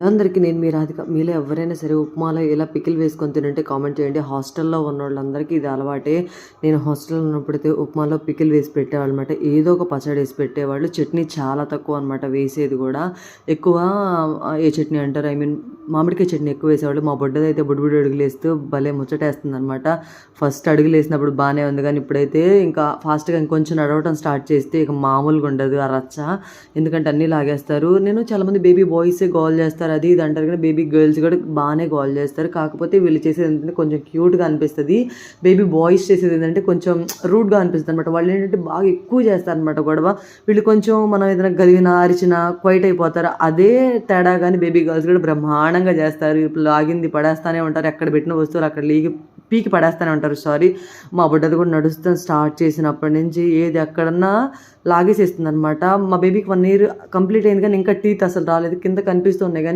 అందరికీ నేను మీ రాధిక. మీలో ఎవరైనా సరే ఉప్మాలో ఇలా పికిల్ వేసుకొని తినుంటే కామెంట్ చేయండి. హాస్టల్‌లో ఉన్నోళ్ళందరికీ ఇది అలవాటే. నేను హాస్టల్‌లో ఉన్నప్పుడైతే ఉప్మాలో పికిల్ వేసి పెట్టేవాళ్ళనమాట. ఏదో ఒక పచ్చడి వేసి పెట్టేవాళ్ళు. చట్నీ చాలా తక్కువ అనమాట వేసేది గూడా. ఎక్కువ ఏ చట్నీ అంటారు? మామిడికాయ చట్నీ ఎక్కువ వేసేవాళ్ళు. మా బుడ్డదైతే బుడ్డి అడుగులేస్తూ భలే ముచ్చటేస్తుందనమాట. ఫస్ట్ అడుగులేసినప్పుడు బానే ఉంది గానీ, ఇప్పుడైతే ఇంకా ఫాస్ట్‌గా ఇంకొంచెం నడవటం స్టార్ట్ చేస్తే ఇక మామూలుగా ఉండదు ఆ రచ్చ. ఎందుకంటే అన్నీ లాగేస్తారు. చాలామంది బేబీ బాయ్సే గోల చేస్తారు. అది ఇది అంటారు కానీ బేబీ గర్ల్స్ కూడా బాగానే గోల చేస్తారు. కాకపోతే వీళ్ళు చేసేది ఏంటంటే కొంచెం క్యూట్‌గా అనిపిస్తది. బేబీ బాయ్స్ చేసేది ఏంటంటే కొంచెం రూడ్‌గా అనిపిస్తది అనమాట. వాళ్ళు ఏంటంటే బాగా ఎక్కువ చేస్తారనమాట గొడవ. వీళ్ళు కొంచెం మనం ఏదైనా గదివినా, అరిచినా క్వైట్ అయిపోతారు. అదే తేడా గాని బేబీ గర్ల్స్ కూడా బ్రహ్మాండంగా చేస్తారు. ఇప్పుడు లాగింది పడేస్తానే ఉంటారు. ఎక్కడ పెట్టిన వస్తువులు అక్కడ పీకి పడేస్తూనే ఉంటారు. సారీ. మా బుడ్డది కూడా నడుస్తం స్టార్ట్ చేసినప్పటి నుంచి ఏది ఎక్కడన్నా లాగేసేస్తుందనమాట. మా బేబీకి 1 ఇయర్ కంప్లీట్ అయింది కానీ ఇంకా టీత్ అసలు రాలేదు. కింద కనిపిస్తున్నాయి గానీ